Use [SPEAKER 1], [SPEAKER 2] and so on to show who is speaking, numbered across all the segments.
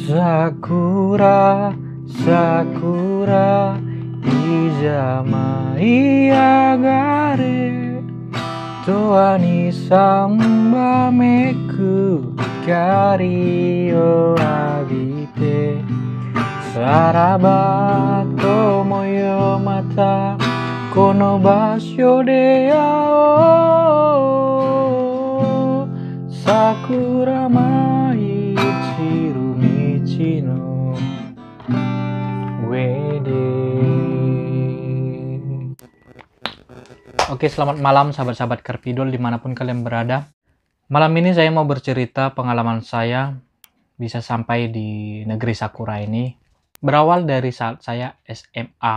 [SPEAKER 1] Sakura, sakura, izama iagare, toa ni samba meku, hikari o abite, saraba tomoyo mata, kono basho de ao, sakura mai chiru michi no uede. Oke, selamat malam sahabat-sahabat Karpidol dimanapun kalian berada. Malam ini saya mau bercerita pengalaman saya bisa sampai di negeri Sakura ini. Berawal dari saat saya SMA.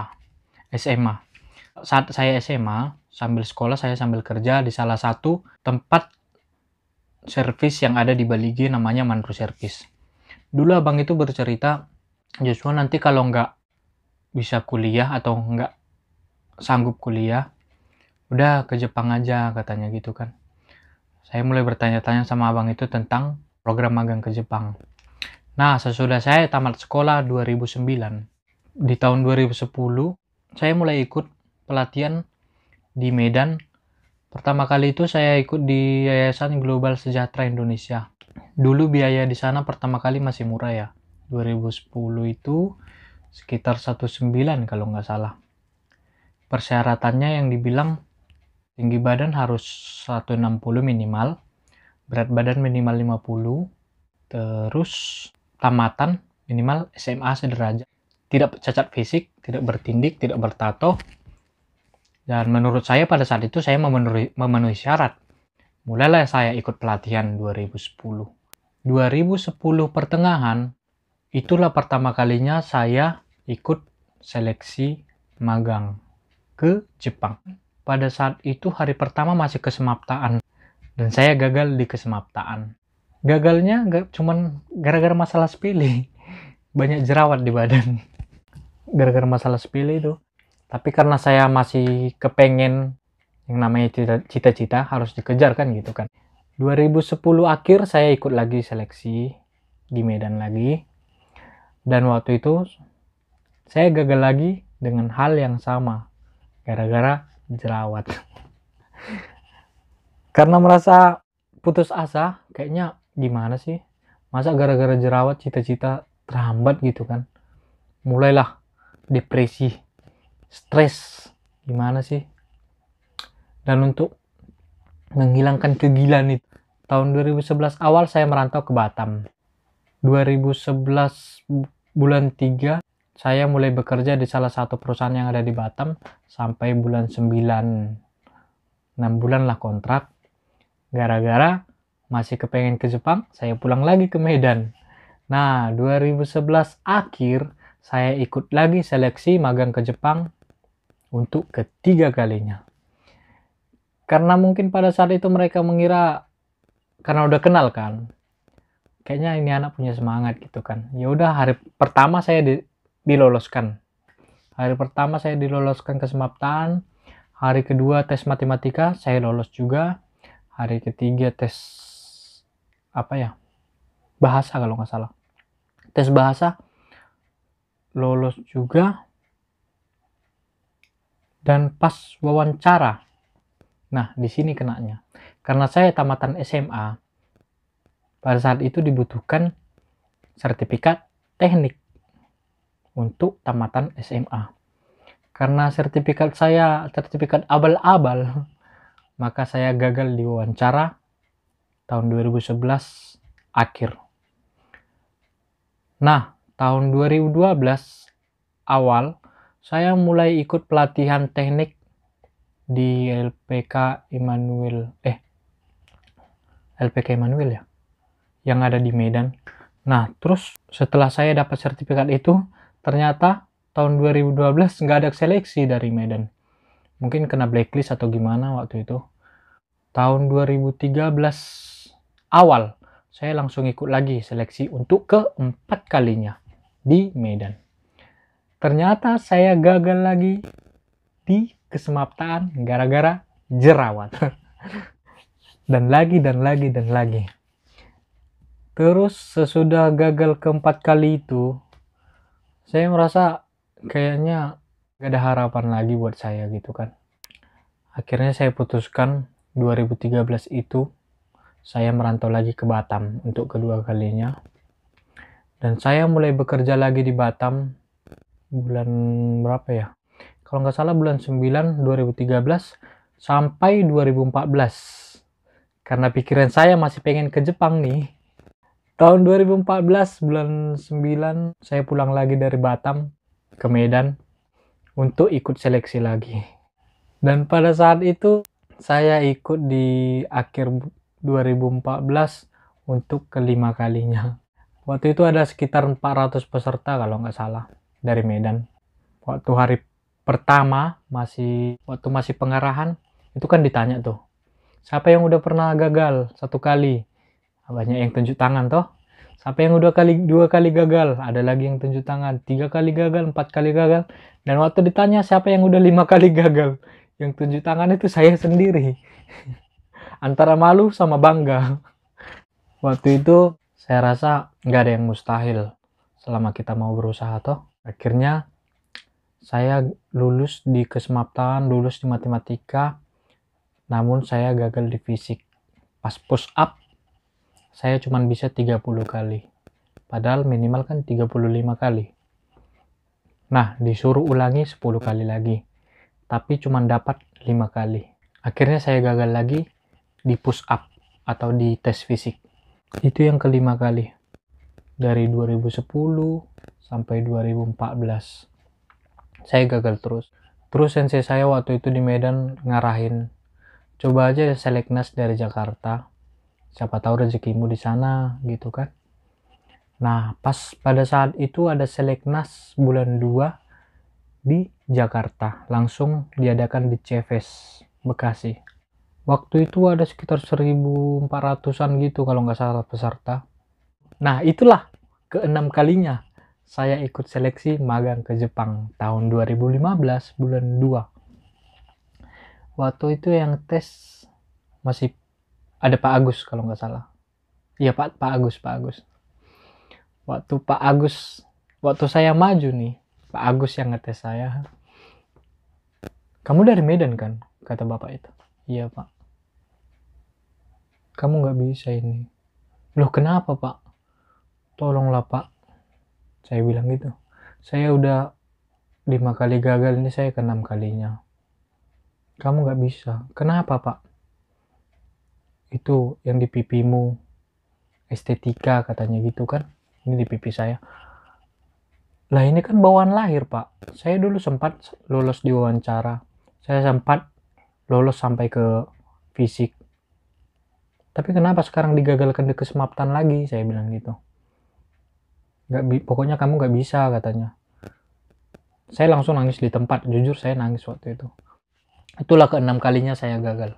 [SPEAKER 1] Saat saya SMA, sambil sekolah saya sambil kerja di salah satu tempat servis yang ada di Balige, namanya Manru Service. Dulu abang itu bercerita, Joshua nanti kalau nggak bisa kuliah atau nggak sanggup kuliah, udah ke Jepang aja katanya gitu kan. Saya mulai bertanya-tanya sama abang itu tentang program magang ke Jepang. Nah, sesudah saya tamat sekolah 2009, di tahun 2010 saya mulai ikut pelatihan di Medan. Pertama kali itu saya ikut di Yayasan Global Sejahtera Indonesia. Dulu biaya di sana pertama kali masih murah ya. 2010 itu sekitar 19 kalau nggak salah. Persyaratannya yang dibilang tinggi badan harus 160 minimal, berat badan minimal 50, terus tamatan minimal SMA sederajat. Tidak cacat fisik, tidak bertindik, tidak bertato. Dan menurut saya pada saat itu saya memenuhi syarat. Mulailah saya ikut pelatihan 2010. 2010 pertengahan, itulah pertama kalinya saya ikut seleksi magang ke Jepang. Pada saat itu hari pertama masih kesemaptaan. Dan saya gagal di kesemaptaan. Gagalnya gak cuman gara-gara masalah sepele. Banyak jerawat di badan. Gara-gara masalah sepele itu. Tapi karena saya masih kepengen yang namanya cita-cita harus dikejar kan gitu kan. 2010 akhir saya ikut lagi seleksi di Medan lagi. Dan waktu itu saya gagal lagi dengan hal yang sama. Gara-gara jerawat. Karena merasa putus asa, kayaknya gimana sih? Masa gara-gara jerawat cita-cita terhambat gitu kan. Mulailah depresi, stres, gimana sih? Dan untuk menghilangkan kegilaan itu, tahun 2011 awal saya merantau ke Batam. 2011 bulan 3 saya mulai bekerja di salah satu perusahaan yang ada di Batam sampai bulan 9. 6 bulan lah kontrak. Gara-gara masih kepengen ke Jepang, saya pulang lagi ke Medan. Nah, 2011 akhir saya ikut lagi seleksi magang ke Jepang untuk ketiga kalinya. Karena mungkin pada saat itu mereka mengira, karena udah kenal kan, kayaknya ini anak punya semangat gitu kan. Ya udah, hari pertama saya diloloskan. Hari pertama saya diloloskan kesemaptaan. Hari kedua tes matematika saya lolos juga. Hari ketiga tes bahasa kalau nggak salah. Tes bahasa lolos juga. Dan pas wawancara, nah di sini kenanya. Karena saya tamatan SMA, pada saat itu dibutuhkan sertifikat teknik untuk tamatan SMA. Karena sertifikat saya sertifikat abal-abal, maka saya gagal di wawancara tahun 2011 akhir. Nah, tahun 2012 awal saya mulai ikut pelatihan teknik di LPK Immanuel ya, yang ada di Medan. Nah, terus setelah saya dapat sertifikat itu, ternyata tahun 2012 nggak ada seleksi dari Medan. Mungkin kena blacklist atau gimana waktu itu. Tahun 2013 awal, saya langsung ikut lagi seleksi untuk keempat kalinya di Medan. Ternyata saya gagal lagi di kesemaptaan gara-gara jerawat. Dan lagi. Terus sesudah gagal keempat kali itu, saya merasa kayaknya gak ada harapan lagi buat saya gitu kan. Akhirnya saya putuskan 2013 itu saya merantau lagi ke Batam untuk kedua kalinya. Dan saya mulai bekerja lagi di Batam bulan berapa ya? Kalau nggak salah bulan 9 2013 sampai 2014. Karena pikiran saya masih pengen ke Jepang nih. Tahun 2014 bulan 9 saya pulang lagi dari Batam ke Medan untuk ikut seleksi lagi. Dan pada saat itu saya ikut di akhir 2014 untuk kelima kalinya. Waktu itu ada sekitar 400 peserta kalau nggak salah dari Medan. Waktu hari pertama waktu masih pengarahan itu kan ditanya tuh, siapa yang udah pernah gagal satu kali? Banyak yang tunjuk tangan toh. Siapa yang udah dua kali gagal? Ada lagi yang tunjuk tangan. 3 kali gagal, 4 kali gagal. Dan waktu ditanya siapa yang udah 5 kali gagal, yang tunjuk tangan itu saya sendiri. Antara malu sama bangga. Waktu itu saya rasa nggak ada yang mustahil selama kita mau berusaha toh. Akhirnya saya lulus di kesemaptaan, lulus di matematika, namun saya gagal di fisik. Pas push up saya cuma bisa 30 kali. Padahal minimal kan 35 kali. Nah, disuruh ulangi 10 kali lagi. Tapi cuma dapat 5 kali. Akhirnya saya gagal lagi di push up atau di tes fisik. Itu yang kelima kali. Dari 2010 sampai 2014. Saya gagal terus. Terus sensei saya waktu itu di Medan ngarahin, coba aja seleknas dari Jakarta. Siapa tahu rezekimu di sana gitu kan. Nah, pas pada saat itu ada seleknas bulan 2 di Jakarta. Langsung diadakan di Ceves, Bekasi. Waktu itu ada sekitar 1400-an gitu kalau nggak salah peserta. Nah, itulah keenam kalinya saya ikut seleksi magang ke Jepang tahun 2015 bulan 2. Waktu itu yang tes masih ada Pak Agus kalau nggak salah. Iya Pak Agus. Waktu saya maju nih, Pak Agus yang ngetes saya. Kamu dari Medan kan? Kata bapak itu. Iya Pak. Kamu nggak bisa ini. Loh kenapa Pak? Tolonglah Pak. Saya bilang gitu. Saya udah 5 kali gagal, ini saya ke-6 kalinya. Kamu nggak bisa. Kenapa Pak? Itu yang di pipimu estetika katanya gitu kan. Ini di pipi saya. Lah ini kan bawaan lahir Pak. Saya dulu sempat lolos di wawancara. Saya sempat lolos sampai ke fisik. Tapi kenapa sekarang digagalkan di kesemaptan lagi? Saya bilang gitu. Pokoknya kamu nggak bisa katanya. Saya langsung nangis di tempat. Jujur saya nangis waktu itu. Itulah ke-6 kalinya saya gagal.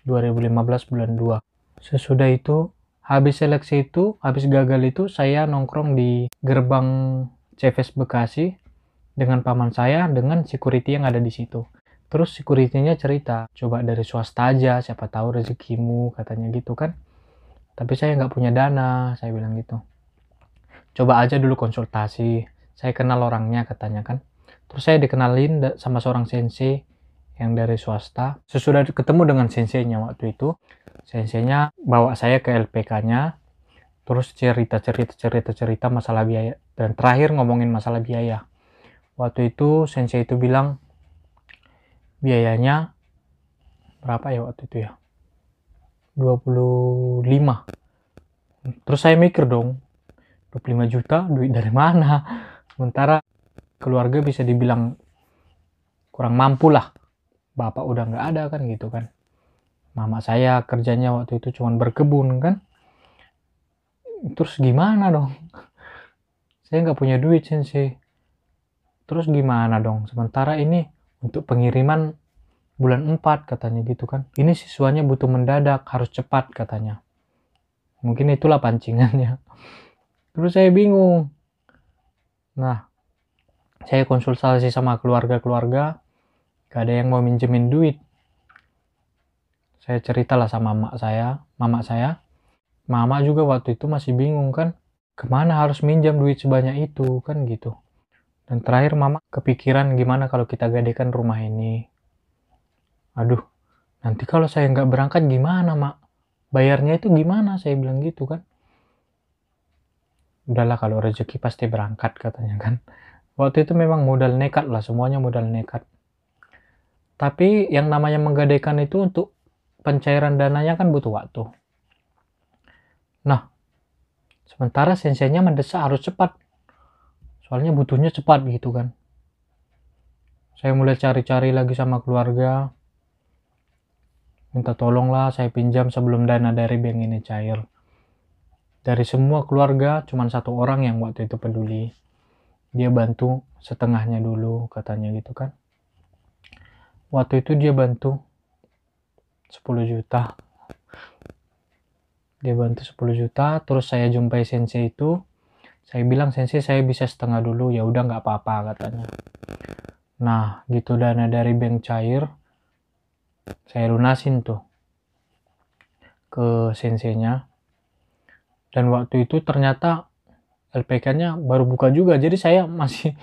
[SPEAKER 1] 2015 bulan 2. Sesudah itu, habis seleksi itu, habis gagal itu, saya nongkrong di gerbang Ceves Bekasi dengan paman saya, dengan security yang ada di situ. Terus security-nya cerita, coba dari swasta aja, siapa tahu rezekimu, katanya gitu kan. Tapi saya nggak punya dana, saya bilang gitu. Coba aja dulu konsultasi, saya kenal orangnya katanya kan. Terus saya dikenalin sama seorang sensei yang dari swasta. Sesudah ketemu dengan senseinya waktu itu, senseinya bawa saya ke LPK-nya, terus cerita masalah biaya, dan terakhir ngomongin masalah biaya. Waktu itu sensei itu bilang biayanya berapa ya waktu itu ya, 25. Terus saya mikir dong, 25 juta duit dari mana? Sementara keluarga bisa dibilang kurang mampu lah, bapak udah nggak ada kan gitu kan. Mama saya kerjanya waktu itu cuma berkebun kan. Terus gimana dong? Saya nggak punya duit sensei. Terus gimana dong? Sementara ini untuk pengiriman bulan 4 katanya gitu kan. Ini siswanya butuh mendadak, harus cepat katanya. Mungkin itulah pancingannya. Terus saya bingung. Nah, saya konsultasi sama keluarga-keluarga, gak ada yang mau minjemin duit. Saya ceritalah sama mama saya. Mama juga waktu itu masih bingung kan, kemana harus minjam duit sebanyak itu kan gitu. Dan terakhir mama kepikiran gimana kalau kita gadekan rumah ini. Aduh, nanti kalau saya nggak berangkat gimana mak? Bayarnya itu gimana? Saya bilang gitu kan. Udahlah kalau rezeki pasti berangkat katanya kan. Waktu itu memang modal nekat lah, semuanya modal nekat. Tapi yang namanya menggadaikan itu untuk pencairan dananya kan butuh waktu. Nah, sementara senseinya mendesak harus cepat. Soalnya butuhnya cepat gitu kan. Saya mulai cari-cari lagi sama keluarga. Minta tolonglah saya pinjam sebelum dana dari bank ini cair. Dari semua keluarga, cuma satu orang yang waktu itu peduli. Dia bantu setengahnya dulu, katanya gitu kan. Waktu itu dia bantu 10 juta. Dia bantu 10 juta, terus saya jumpai sensei itu. Saya bilang, sensei saya bisa setengah dulu, ya udah nggak apa-apa katanya. Nah, gitu dana dari bank cair, saya lunasin tuh ke senseinya. Dan waktu itu ternyata LPK-nya baru buka juga, jadi saya masih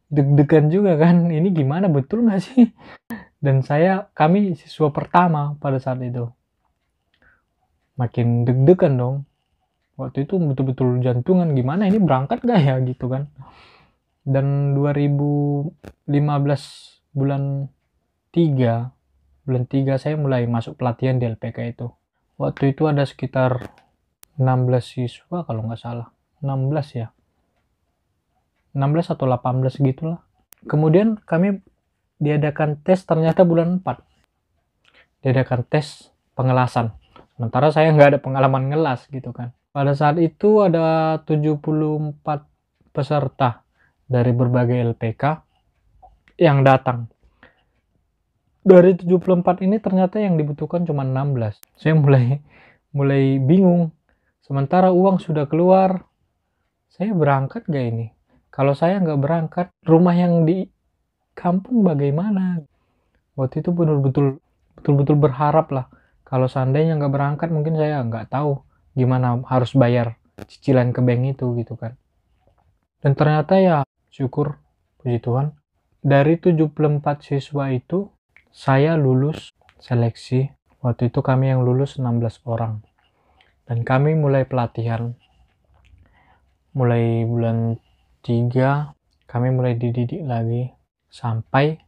[SPEAKER 1] deg-degan juga kan, ini gimana, betul nggak sih? Dan kami siswa pertama pada saat itu. Makin deg-degan dong. Waktu itu betul-betul jantungan, gimana ini berangkat gak ya gitu kan. Dan 2015 bulan 3 saya mulai masuk pelatihan di LPK itu. Waktu itu ada sekitar 16 siswa kalau nggak salah. 16 ya. 16 atau 18 gitulah. Kemudian kami diadakan tes ternyata bulan 4. Diadakan tes pengelasan. Sementara saya nggak ada pengalaman ngelas gitu kan. Pada saat itu ada 74 peserta dari berbagai LPK yang datang. Dari 74 ini ternyata yang dibutuhkan cuma 16. Saya mulai bingung. Sementara uang sudah keluar. Saya berangkat gak ini? Kalau saya nggak berangkat, rumah yang di kampung bagaimana? Waktu itu betul-betul berharap lah. Kalau seandainya nggak berangkat, mungkin saya nggak tahu gimana harus bayar cicilan ke bank itu gitu kan. Dan ternyata ya syukur, puji Tuhan. Dari 74 siswa itu, saya lulus seleksi. Waktu itu kami yang lulus 16 orang. Dan kami mulai pelatihan. Mulai bulan 3, kami mulai dididik lagi. Sampai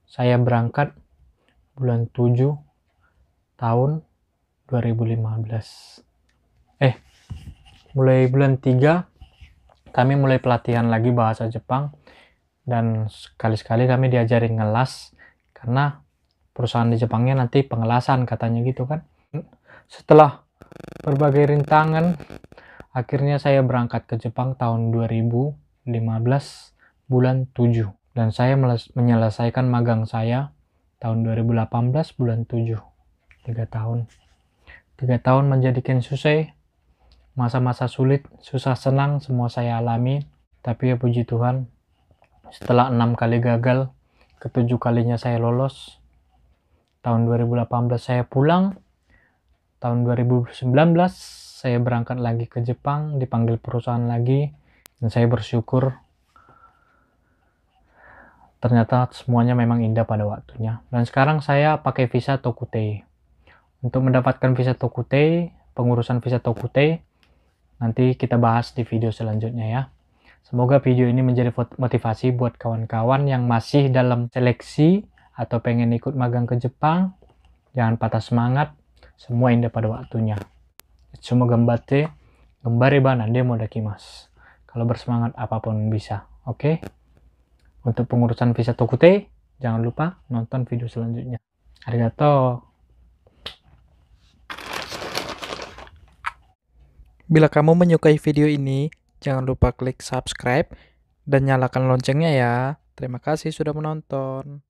[SPEAKER 1] saya berangkat bulan 7 tahun 2015. Mulai bulan 3, kami mulai pelatihan lagi bahasa Jepang. Dan sekali-sekali kami diajarin ngelas. Karena perusahaan di Jepangnya nanti pengelasan katanya gitu kan. Setelah berbagai rintangan, akhirnya saya berangkat ke Jepang tahun 2015 bulan 7. Dan saya menyelesaikan magang saya tahun 2018 bulan 7. 3 tahun. 3 tahun menjadi Kensusei. Masa-masa sulit, susah senang semua saya alami. Tapi ya puji Tuhan, setelah 6 kali gagal, ke-7 kalinya saya lolos. Tahun 2018 saya pulang. Tahun 2019 saya berangkat lagi ke Jepang, dipanggil perusahaan lagi, dan saya bersyukur ternyata semuanya memang indah pada waktunya. Dan sekarang saya pakai visa Tokutei. Untuk mendapatkan visa Tokutei, pengurusan visa Tokutei, nanti kita bahas di video selanjutnya ya. Semoga video ini menjadi motivasi buat kawan-kawan yang masih dalam seleksi atau pengen ikut magang ke Jepang. Jangan patah semangat, semua indah pada waktunya. Itsumo gambatte, gambareba nande mo dakimasu. Kalau bersemangat apapun bisa, oke? Untuk pengurusan visa Tokutei, jangan lupa nonton video selanjutnya. Arigato.
[SPEAKER 2] Bila kamu menyukai video ini, jangan lupa klik subscribe dan nyalakan loncengnya ya. Terima kasih sudah menonton.